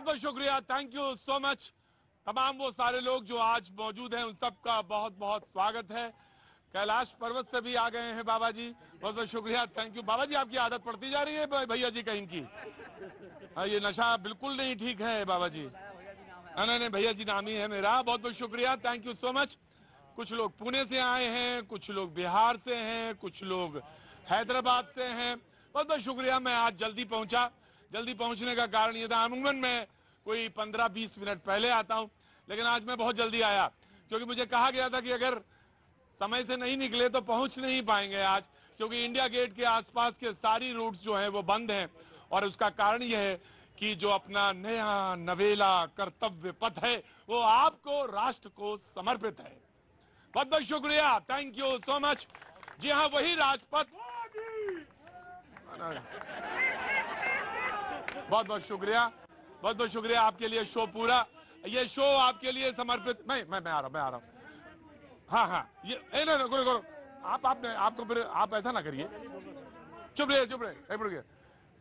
बहुत शुक्रिया, thank you so much. तमाम वो सारे लोग जो आज मौजूद हैं उन सबका बहुत बहुत स्वागत है। कैलाश पर्वत से भी आ गए हैं बाबा जी, बहुत बहुत शुक्रिया, थैंक यू। बाबा जी आपकी आदत पड़ती जा रही है भैया जी कहीं की। हाँ, ये नशा बिल्कुल नहीं ठीक है बाबा जी। नहीं नहीं, भैया जी नाम ही है मेरा। बहुत बहुत शुक्रिया, थैंक यू सो मच। कुछ लोग पुणे से आए हैं, कुछ लोग बिहार से हैं, कुछ लोग हैदराबाद से हैं। बहुत बहुत शुक्रिया। मैं आज जल्दी पहुंचा। जल्दी पहुंचने का कारण ये था, अमूमन मैं कोई 15-20 मिनट पहले आता हूं, लेकिन आज मैं बहुत जल्दी आया क्योंकि मुझे कहा गया था कि अगर समय से नहीं निकले तो पहुंच नहीं पाएंगे आज, क्योंकि इंडिया गेट के आसपास के सारी रूट्स जो हैं वो बंद हैं। और उसका कारण यह है कि जो अपना नया नवेला कर्तव्य पथ है वो आपको, राष्ट्र को समर्पित है। बहुत बहुत शुक्रिया, थैंक यू सो मच। जी हाँ, वही राजपथ। बहुत बहुत शुक्रिया, बहुत बहुत शुक्रिया। आपके लिए शो पूरा, ये शो आपके लिए समर्पित। मैं आ रहा हूँ। हाँ, ये नहीं करो आपने आपको फिर आप ऐसा ना करिए। चुप रहिए।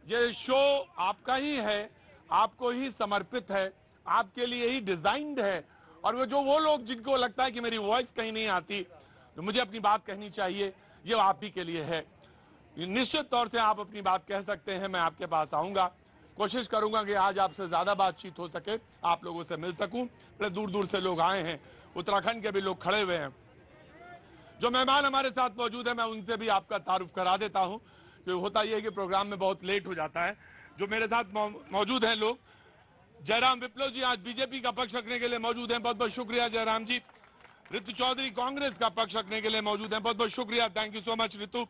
ये शो आपका ही है, आपको ही समर्पित है, आपके लिए ही डिजाइंड है। और वो लोग जिनको लगता है कि मेरी वॉइस कहीं नहीं आती, तो मुझे अपनी बात कहनी चाहिए, ये आप ही के लिए है। निश्चित तौर से आप अपनी बात कह सकते हैं, मैं आपके पास आऊंगा, कोशिश करूंगा कि आज आपसे ज्यादा बातचीत हो सके, आप लोगों से मिल सकूं। बड़े दूर दूर से लोग आए हैं, उत्तराखंड के भी लोग खड़े हुए हैं। जो मेहमान हमारे साथ मौजूद है, मैं उनसे भी आपका तारुफ करा देता हूं। तो होता यह है कि प्रोग्राम में बहुत लेट हो जाता है। जो मेरे साथ मौजूद हैं लोग, जयराम विप्लव जी आज बीजेपी का पक्ष रखने के लिए मौजूद हैं, बहुत बहुत शुक्रिया जयराम जी। ऋतु चौधरी कांग्रेस का पक्ष रखने के लिए मौजूद हैं, बहुत बहुत शुक्रिया, थैंक यू सो मच ऋतु।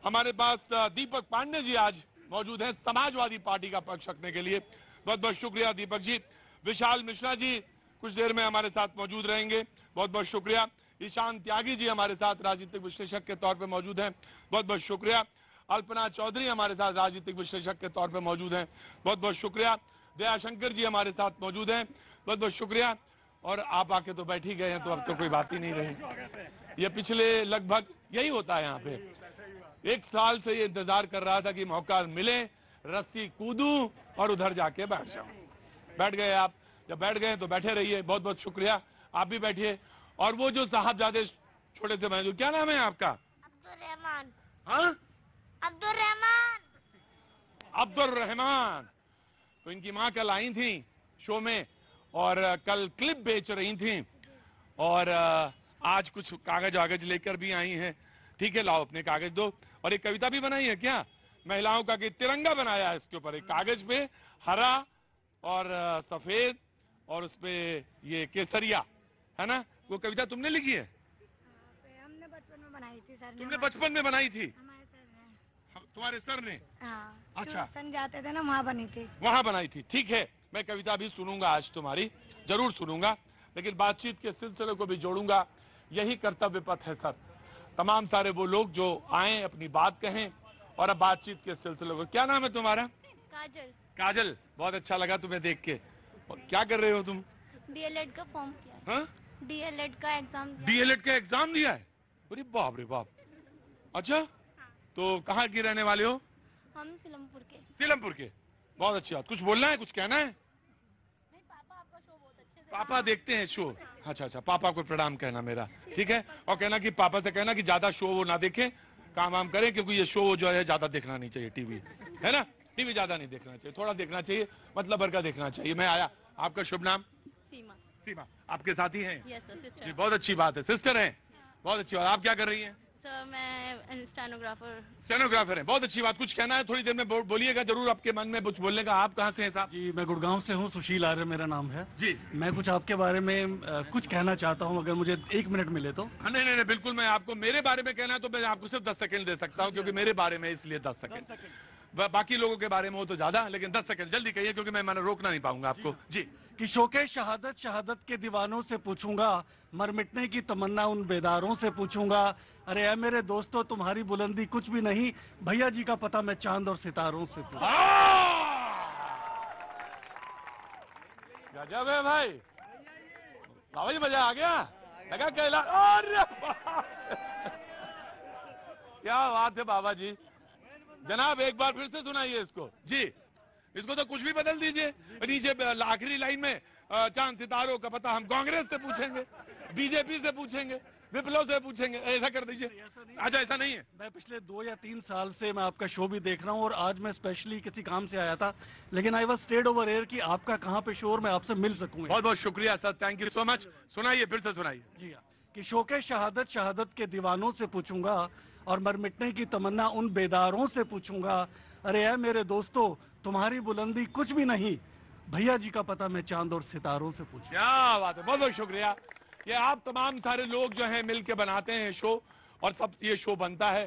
हमारे पास दीपक पांडे जी आज मौजूद हैं समाजवादी पार्टी का पक्ष रखने के लिए, बहुत बहुत शुक्रिया दीपक जी। विशाल मिश्रा जी कुछ देर में हमारे साथ मौजूद रहेंगे, बहुत बहुत शुक्रिया। ईशान त्यागी जी हमारे साथ राजनीतिक विश्लेषक के तौर पर मौजूद हैं, बहुत बहुत शुक्रिया। अल्पना चौधरी हमारे साथ राजनीतिक विश्लेषक के तौर पर मौजूद हैं, बहुत बहुत शुक्रिया। दयाशंकर जी हमारे साथ मौजूद हैं, बहुत बहुत शुक्रिया। और आप आके तो बैठ ही गए हैं, तो अब तो कोई बात ही नहीं रही। ये पिछले लगभग यही होता है यहाँ पे, 1 साल से ये इंतजार कर रहा था कि मौका मिले, रस्सी कूदूं और उधर जाके बैठ जाऊं। बैठ गए आप, जब बैठ गए तो बैठे रहिए, बहुत बहुत शुक्रिया, आप भी बैठिए। और वो जो साहबजादे छोटे से बहन, क्या नाम है आपका? अब्दुल रहमान। हाँ, अब्दुल रहमान। अब्दुल रहमान। तो इनकी माँ कल आई थी शो में और कल क्लिप बेच रही थी, और आज कुछ कागज वागज लेकर भी आई हैं। ठीक है, लाओ अपने कागज दो। और एक कविता भी बनाई है क्या महिलाओं का, कि तिरंगा बनाया है इसके ऊपर, एक कागज पे हरा और सफेद और उसपे ये केसरिया, है ना? वो कविता तुमने लिखी है? हमने बचपन में बनाई थी सर। तुमने बचपन में बनाई थी? हमारे सर ने। तुम्हारे सर ने? हाँ, अच्छा, ट्यूशन जाते थे ना, वहाँ बनी थी। वहां बनाई थी, ठीक है। मैं कविता भी सुनूंगा आज तुम्हारी, जरूर सुनूंगा, लेकिन बातचीत के सिलसिले को भी जोड़ूंगा। यही कर्तव्य पथ है सर। तमाम सारे वो लोग जो आए अपनी बात कहें, और अब बातचीत के सिलसिले को। क्या नाम है तुम्हारा? काजल। काजल, बहुत अच्छा लगा तुम्हें देख के। और क्या कर रहे हो तुम? डीएलएड का फॉर्म किया है। हाँ, डीएलएड का एग्जाम दिया। डीएलएड का एग्जाम दिया है? अरे बाप रे बाप। अच्छा, तो कहाँ की रहने वाले हो? हम सिलमपुर के। सीलमपुर के, बहुत अच्छी बात। कुछ बोलना है, कुछ कहना है? नहीं, पापा आपका शो बहुत अच्छे से। पापा देखते हैं शो? अच्छा, पापा को प्रणाम कहना मेरा, ठीक है। और कहना कि पापा से कहना कि ज्यादा शो वो ना देखें, काम वाम करें, क्योंकि ये शो जो है ज्यादा देखना नहीं चाहिए, टीवी, है ना? टीवी ज्यादा नहीं देखना चाहिए, थोड़ा देखना चाहिए, मतलब भर का देखना चाहिए। मैं आया। आपका शुभ नाम? सीमा। सीमा, आपके साथी हैं? Yes sir, sister. जी, बहुत अच्छी बात है, सिस्टर हैं, बहुत अच्छी बात। आप क्या कर रही हैं? सर मैं स्टेनोग्राफर। स्टेनोग्राफर हैं, बहुत अच्छी बात। कुछ कहना है थोड़ी देर में बोलिएगा जरूर, आपके मन में कुछ बोलने का। आप कहाँ से हैं साहब? जी, मैं गुड़गांव से हूँ, सुशील आर्य मेरा नाम है जी। मैं कुछ आपके बारे में कुछ कहना चाहता हूँ, अगर मुझे 1 मिनट मिले तो। नहीं, बिल्कुल। मैं आपको मेरे बारे में कहना है तो मैं आपको सिर्फ 10 सेकंड दे सकता हूँ, क्योंकि मेरे बारे में इसलिए 10 सेकंड। बाकी लोगों के बारे में हो तो ज्यादा, लेकिन 10 सेकंड जल्दी कहिए, क्योंकि मैंने रोकना नहीं पाऊंगा आपको। जी। कि शोके शहादत शहादत के दीवानों से पूछूंगा, मर मिटने की तमन्ना उन बेदारों से पूछूंगा। अरे ऐ मेरे दोस्तों, तुम्हारी बुलंदी कुछ भी नहीं, भैया जी का पता मैं चांद और सितारों से पूछूंगा। गजब है भाई, बाबा जी मजा आ गया, लगा कैला। अरे क्या बात है बाबा जी। जनाब एक बार फिर से सुनाइए इसको। जी, इसको तो कुछ भी बदल दीजिए। नीचे आखिरी लाइन में चांद सितारों का पता हम कांग्रेस से पूछेंगे, बीजेपी से पूछेंगे, विप्लव से पूछेंगे, ऐसा कर दीजिए। अच्छा, ऐसा नहीं है। मैं पिछले 2 या 3 साल से मैं आपका शो भी देख रहा हूँ और आज मैं स्पेशली किसी काम से आया था, लेकिन I was stayed over air कि आपका कहाँ पे शो और मैं आपसे मिल सकूँ। बहुत बहुत शुक्रिया sir, thank you so much. सुनाइए, फिर से सुनाइए। जी हाँ, कि शो के शहादत शहादत के दीवानों से पूछूंगा और मर मिटने की तमन्ना उन बेदारों से पूछूंगा। अरे ऐ मेरे दोस्तों, तुम्हारी बुलंदी कुछ भी नहीं, भैया जी का पता मैं चांद और सितारों से पूछूं। क्या बात है, बहुत बहुत शुक्रिया। ये आप तमाम सारे लोग जो हैं मिलके बनाते हैं शो, और सब ये शो बनता है।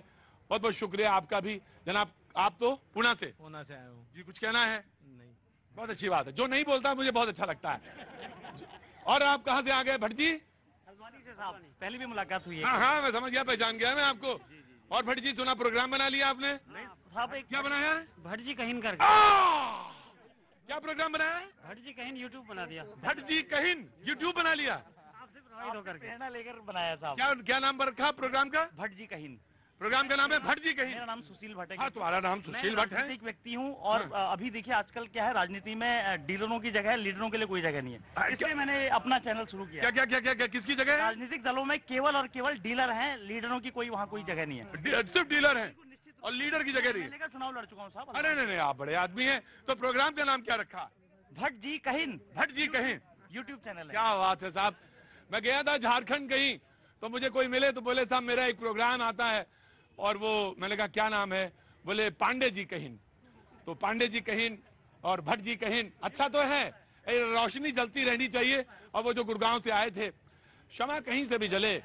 बहुत बहुत शुक्रिया आपका भी जनाब। आप तो पुणे से आया हूँ जी, कुछ कहना है? नहीं। बहुत अच्छी बात है, जो नहीं बोलता मुझे बहुत अच्छा लगता है। और आप कहाँ से आ गए? भट्ट जी? हल्द्वानी से साहब, पहले भी मुलाकात हुई है। हाँ हाँ, मैं समझ गया, पहचान गया मैं आपको। और भट्ट जी, सुना प्रोग्राम बना लिया आपने? साहब एक क्या बनाया है? भट्ट जी कहीन कर क्या प्रोग्राम बनाया है? भट्ट जी कहीन यूट्यूब बना दिया। भट्ट जी कहिन यूट्यूब बना लिया। आपसे प्रभावित होकर प्रेरणा लेकर बनाया साहब। क्या क्या नाम रखा प्रोग्राम का? भट्ट जी कहीन। प्रोग्राम का नाम है भट्ट जी मेरा कहिन। नाम सुशील भट्ट है। हाँ, तुम्हारा नाम सुशील भट्ट है। राजनीतिक व्यक्ति हूँ और अभी देखिए आजकल क्या है, राजनीति में डीलरों की जगह है, लीडरों के लिए कोई जगह नहीं है। इसलिए मैंने अपना चैनल शुरू किया। क्या क्या क्या क्या क्या किसकी जगह है? राजनीतिक दलों में केवल और केवल डीलर हैं, लीडरों की कोई वहाँ कोई जगह नहीं है। सिर्फ डीलर हैं और लीडर की जगह नहीं है। मैंने चुनाव लड़ चुका हूँ साहब। अरे नहीं नहीं, आप बड़े आदमी हैं। तो प्रोग्राम का नाम क्या रखा? भट्ट जी कहीन भट्ट जी कहिन यूट्यूब चैनल है। क्या बात है साहब। मैं गया था झारखंड कहीं, तो मुझे कोई मिले तो बोले साहब मेरा एक प्रोग्राम आता है, और वो मैंने कहा क्या नाम है? बोले पांडे जी कहिन। तो पांडे जी कहिन और भट्ट जी कहिन, अच्छा तो है, रोशनी जलती रहनी चाहिए। और वो जो गुड़गांव से आए थे, शमा कहीं से भी जले,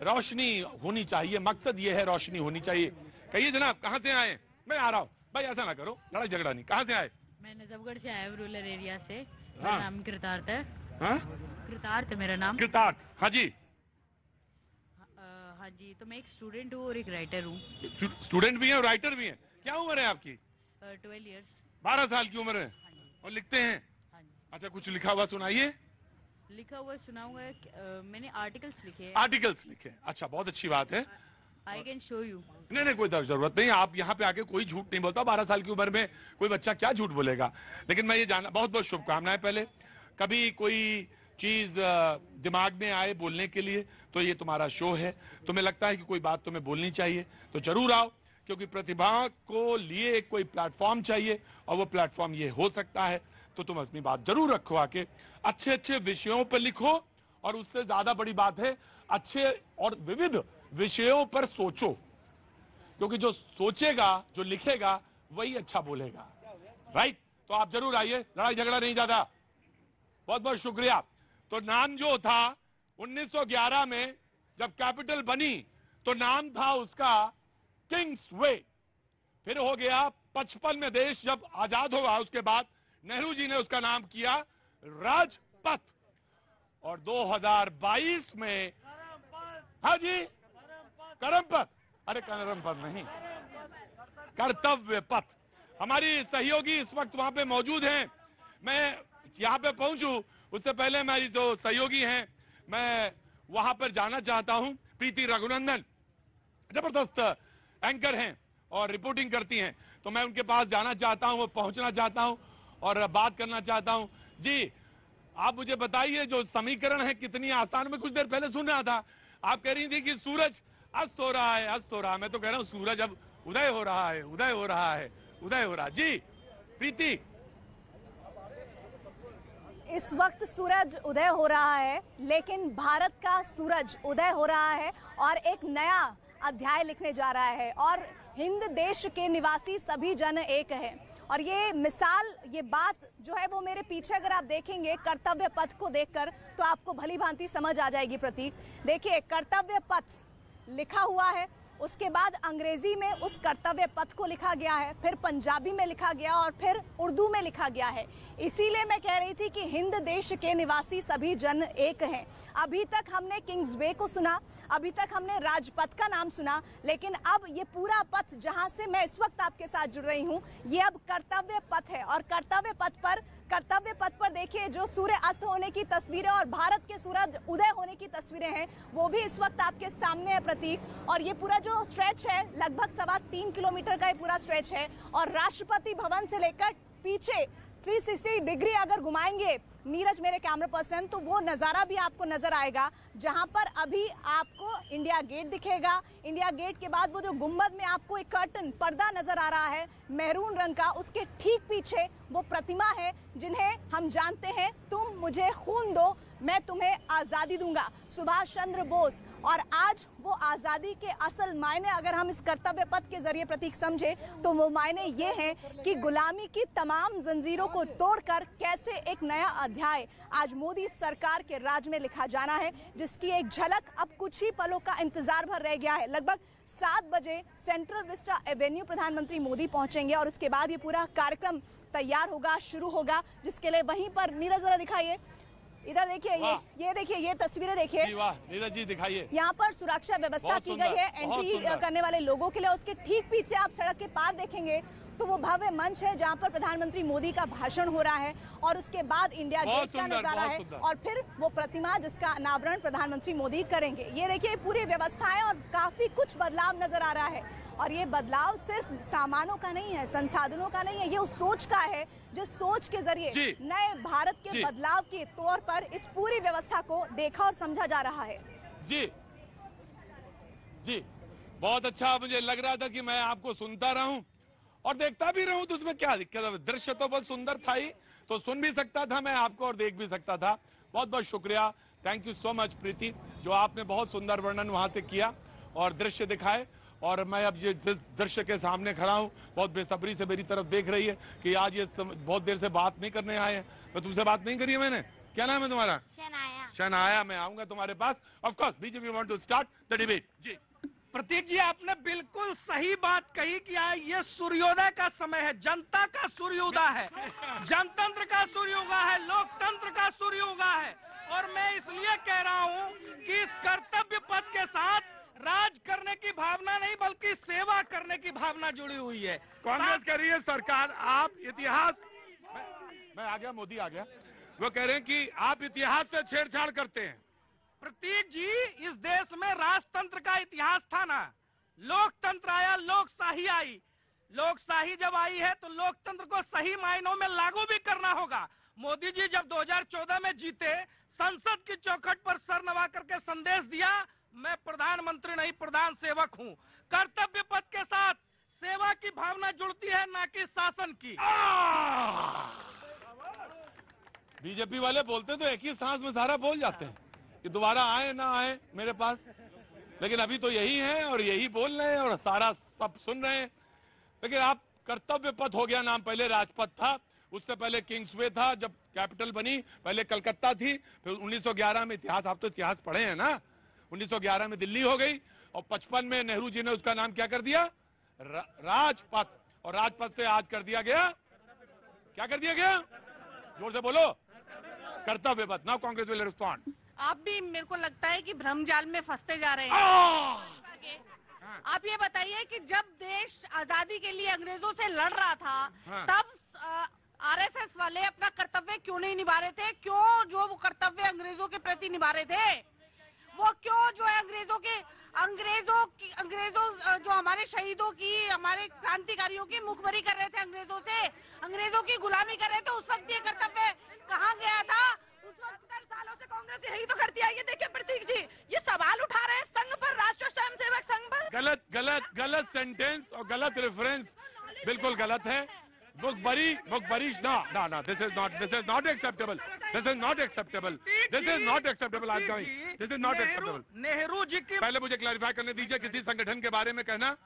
रोशनी होनी चाहिए, मकसद ये है, रोशनी होनी चाहिए। कहिए जनाब, कहाँ से आए? मैं आ रहा हूँ भाई, ऐसा ना करो, लड़ाई झगड़ा नहीं। कहाँ से आए? मैं नजफगढ़ से आया हूँ, रूरल एरिया से। हाँ। मेरा नाम कृतार्थ है। हाँ? कृतार्थ है मेरा नाम। कृतार्थ, हाँ जी। हाँ जी, तो मैं एक स्टूडेंट हूँ और एक राइटर हूँ। स्टूडेंट भी हैं और राइटर भी हैं। क्या उम्र है आपकी? 12 इयर्स। 12 साल की उम्र है और लिखते हैं? हाँ जी। अच्छा, कुछ लिखा हुआ सुनाइए। लिखा हुआ सुनाऊंगा। मैंने आर्टिकल्स लिखे हैं। आर्टिकल्स लिखे? अच्छा, बहुत अच्छी बात है। I can show you. नहीं नहीं, कोई जरूरत नहीं। आप यहाँ पे आके कोई झूठ नहीं बोलता। 12 साल की उम्र में कोई बच्चा क्या झूठ बोलेगा। लेकिन मैं ये जानना, बहुत बहुत शुभकामनाएं। पहले कभी कोई चीज दिमाग में आए बोलने के लिए, तो ये तुम्हारा शो है। तुम्हें लगता है कि कोई बात तुम्हें बोलनी चाहिए तो जरूर आओ, क्योंकि प्रतिभा को लिए कोई प्लेटफॉर्म चाहिए, और वो प्लेटफॉर्म ये हो सकता है। तो तुम अपनी बात जरूर रखो आके, अच्छे अच्छे विषयों पर लिखो, और उससे ज्यादा बड़ी बात है अच्छे और विविध विषयों पर सोचो, क्योंकि जो सोचेगा, जो लिखेगा, वही अच्छा बोलेगा। राइट? तो आप जरूर आइए, लड़ाई झगड़ा नहीं ज्यादा। बहुत बहुत शुक्रिया। तो नाम जो था 1911 में जब कैपिटल बनी, तो नाम था उसका किंग्स वे। फिर हो गया 55 में देश जब आजाद हुआ, उसके बाद नेहरू जी ने उसका नाम किया राजपथ। और 2022 में, हाँ जी, कर्मपथ। अरे कर्मपथ नहीं, कर्तव्य पथ। हमारी सहयोगी इस वक्त वहां पे मौजूद हैं। मैं यहाँ पे पहुंचूं उससे पहले हमारी जो सहयोगी हैं, मैं वहां पर जाना चाहता हूं। प्रीति रघुनंदन जबरदस्त एंकर हैं और रिपोर्टिंग करती हैं, तो मैं उनके पास जाना चाहता हूं, वो पहुंचना चाहता हूं और बात करना चाहता हूं। जी, आप मुझे बताइए, जो समीकरण है कितनी आसान। में कुछ देर पहले सुन रहा था, आप कह रही थी कि सूरज अस्त हो रहा है, अस्त हो रहा है। मैं तो कह रहा हूं सूरज अब उदय हो रहा है, उदय हो रहा है, उदय हो रहा है। जी प्रीति। इस वक्त सूरज उदय हो रहा है, लेकिन भारत का सूरज उदय हो रहा है और एक नया अध्याय लिखने जा रहा है। और हिंद देश के निवासी सभी जन एक हैं। और ये मिसाल, ये बात जो है वो मेरे पीछे अगर आप देखेंगे कर्तव्य पथ को देखकर, तो आपको भली भांति समझ आ जाएगी। प्रतीक देखिए, कर्तव्य पथ लिखा हुआ है, उसके बाद अंग्रेजी में उस कर्तव्य पथ को लिखा गया है, फिर पंजाबी में लिखा गया और फिर उर्दू में लिखा गया है। इसीलिए मैं कह रही थी कि हिंद देश के निवासी सभी जन एक हैं। अभी तक हमने किंग्स वे को सुना, अभी तक हमने राजपथ का नाम सुना, लेकिन अब ये पूरा पथ जहां से मैं इस वक्त आपके साथ जुड़ रही हूं, ये अब कर्तव्य पथ है। और कर्तव्य पथ पर देखिए, जो सूर्य अस्त होने की तस्वीरें और भारत के सूरज उदय होने की तस्वीरें हैं, वो भी इस वक्त आपके सामने है प्रतीक। और ये पूरा जो स्ट्रेच है, लगभग 3.25 किलोमीटर का ये पूरा स्ट्रेच है। और राष्ट्रपति भवन से लेकर पीछे 360 डिग्री अगर घुमाएंगे नीरज मेरे कैमरा पर्सन, तो वो नज़ारा भी आपको नजर आएगा जहां पर अभी आपको इंडिया गेट दिखेगा। इंडिया गेट के बाद वो जो गुंबद में आपको एक कर्टन पर्दा नजर आ रहा है मैरून रंग का, उसके ठीक पीछे वो प्रतिमा है जिन्हें हम जानते हैं तुम मुझे खून दो मैं तुम्हें आज़ादी दूंगा, सुभाष चंद्र बोस। और आज वो आज़ादी के असल मायने अगर हम इस कर्तव्य पथ के जरिए प्रतीक समझे तो वो मायने ये हैं कि गुलामी की तमाम जंजीरों को तोड़कर कैसे एक नया अध्याय आज मोदी सरकार के राज में लिखा जाना है, जिसकी एक झलक अब कुछ ही पलों का इंतजार भर रह गया है। लगभग 7 बजे सेंट्रल विस्टा एवेन्यू प्रधानमंत्री मोदी पहुंचेंगे और उसके बाद ये पूरा कार्यक्रम तैयार होगा, शुरू होगा, जिसके लिए वहीं पर नीरज जरा दिखाइए, इधर देखिए, ये देखिए, ये तस्वीरें देखिए, वाह नीरज जी दिखाइए। यहाँ पर सुरक्षा व्यवस्था की गई है एंट्री करने वाले लोगों के लिए। उसके ठीक पीछे आप सड़क के पार देखेंगे तो वो भव्य मंच है जहाँ पर प्रधानमंत्री मोदी का भाषण हो रहा है और उसके बाद इंडिया गेट का नजारा है और फिर वो प्रतिमा जिसका अनावरण प्रधानमंत्री मोदी करेंगे। ये देखिए पूरी व्यवस्थाएं और काफी कुछ बदलाव नजर आ रहा है और ये बदलाव सिर्फ सामानों का नहीं है, संसाधनों का नहीं है, ये उस सोच का है जिस सोच के जरिए नए भारत के बदलाव के तौर पर इस पूरी व्यवस्था को देखा और समझा जा रहा है। जी जी, बहुत अच्छा। मुझे लग रहा था कि मैं आपको सुनता रहूं और देखता भी रहूं तो उसमें क्या दिक्कत है। दृश्य तो बहुत सुंदर था ही, तो सुन भी सकता था मैं आपको और देख भी सकता था। बहुत बहुत शुक्रिया, थैंक यू सो मच प्रीति, जो आपने बहुत सुंदर वर्णन वहां से किया और दृश्य दिखाए। और मैं अब ये जिस दृश्य के सामने खड़ा हूं, बहुत बेसब्री से मेरी तरफ देख रही है कि आज ये बहुत देर से बात नहीं करने आए हैं। तो तुमसे बात नहीं करी है मैंने। क्या नाम है तुम्हारा? शनाया। शनाया। मैं आऊंगा तुम्हारे पास of course. BJP want to start the debate. जी प्रतीक जी, आपने बिल्कुल सही बात कही कि ये सूर्योदय का समय है, जनता का सूर्योदय है, जनतंत्र का सूर्योदय है, लोकतंत्र का सूर्योदय है। और मैं इसलिए कह रहा हूं कि इस कर्तव्य पथ के साथ राज करने की भावना नहीं बल्कि सेवा करने की भावना जुड़ी हुई है। कांग्रेस कह रही है सरकार आप इतिहास, मैं आ गया, मोदी आ गया, वो कह रहे हैं कि आप इतिहास से छेड़छाड़ करते हैं। प्रतीक जी, इस देश में राजतंत्र का इतिहास था ना, लोकतंत्र आया, लोकशाही आई। लोकशाही जब आई है तो लोकतंत्र को सही मायनों में लागू भी करना होगा। मोदी जी जब 2014 में जीते, संसद की चौखट पर सर नवा करके संदेश दिया, मैं प्रधानमंत्री नहीं प्रधान सेवक हूं। कर्तव्य पथ के साथ सेवा की भावना जुड़ती है, ना कि शासन की। बीजेपी वाले बोलते तो एक ही सांस में सारा बोल जाते हैं कि दोबारा आए ना आए मेरे पास, लेकिन अभी तो यही है और यही बोल रहे हैं और सारा सब सुन रहे हैं। लेकिन आप कर्तव्य पथ हो गया नाम, पहले राजपथ था, उससे पहले किंग्सवे था, जब कैपिटल बनी पहले कलकत्ता थी, फिर 1911 में इतिहास, आप तो इतिहास पढ़े हैं ना, 1911 में दिल्ली हो गई और 55 में नेहरू जी ने उसका नाम क्या कर दिया? राजपथ। और राजपथ से आज कर दिया गया, क्या कर दिया गया? जोर से बोलो, कर्तव्य पथ। Now Congress will respond. आप भी मेरे को लगता है कि भ्रमजाल में फंसते जा रहे हैं। आप ये बताइए कि जब देश आजादी के लिए अंग्रेजों से लड़ रहा था, तब आरएसएस वाले अपना कर्तव्य क्यों नहीं निभा रहे थे? क्यों जो वो कर्तव्य अंग्रेजों के प्रति निभा रहे थे, वो क्यों जो है अंग्रेजों जो हमारे शहीदों की, हमारे क्रांतिकारियों की मुखबरी कर रहे थे, अंग्रेजों की गुलामी कर रहे थे, उस वक्त ये कर्तव्य कहाँ गया था? उस वक्त 70 सालों से कांग्रेस यही तो करती आई है। देखिए प्रतीक जी, ये सवाल उठा रहे हैं संघ पर, राष्ट्रीय स्वयंसेवक संघ पर। गलत सेंटेंस और गलत रेफरेंस, बिल्कुल गलत है। मुखबरी no, this is not acceptable. This is not acceptable. I'm going. This is not acceptable. Nehru ji की, पहले मुझे क्लैरिफाई करने दीजिए, किसी संगठन के बारे में कहना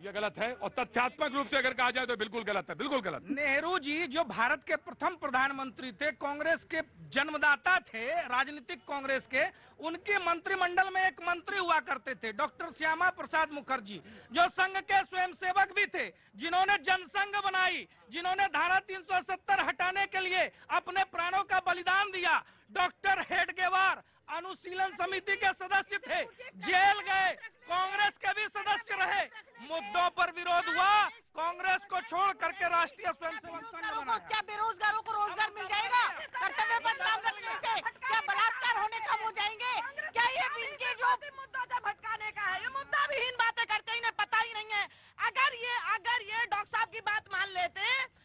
ये गलत है और तथ्यात्मक रूप से अगर कहा जाए तो बिल्कुल गलत है, बिल्कुल गलत। नेहरू जी जो भारत के प्रथम प्रधानमंत्री थे, कांग्रेस के जन्मदाता थे, राजनीतिक कांग्रेस के, उनके मंत्रिमंडल में एक मंत्री हुआ करते थे डॉक्टर श्यामा प्रसाद मुखर्जी, जो संघ के स्वयंसेवक भी थे, जिन्होंने जनसंघ बनाई, जिन्होंने धारा 370 हटाने के लिए अपने प्राणों का बलिदान दिया। डॉक्टर हेडगेवार अनुशीलन समिति के सदस्य थे, जेल गए, कांग्रेस के भी सदस्य रहे। मुद्दों पर विरोध हुआ, कांग्रेस को छोड़ करके राष्ट्रीय स्वयंसेवक संघ बनाया। क्या बेरोजगारों को रोजगार मिल जाएगा? कर्तव्य पथ काम करने से क्या बलात्कार होने कम हो जाएंगे? क्या ये इनके जो मुद्दों से भटकाने का है? ये मुद्दा विहीन बातें करते, इन्हें पता ही नहीं है। अगर ये डॉक्टर साहब की बात मान लेते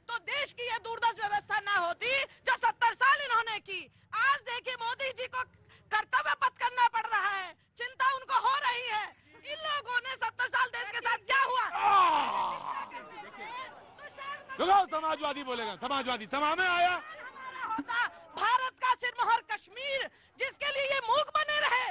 तो देश की देखिए मोदी जी को कर्तव्य पथ करना पड़ रहा है, चिंता उनको हो रही है। इन लोगों ने 70 साल देश के साथ क्या हुआ? रुको, समाजवादी बोलेगा, समाजवादी सभा में आया। होता भारत का सिरमौर कश्मीर, जिसके लिए ये मूक बने रहे,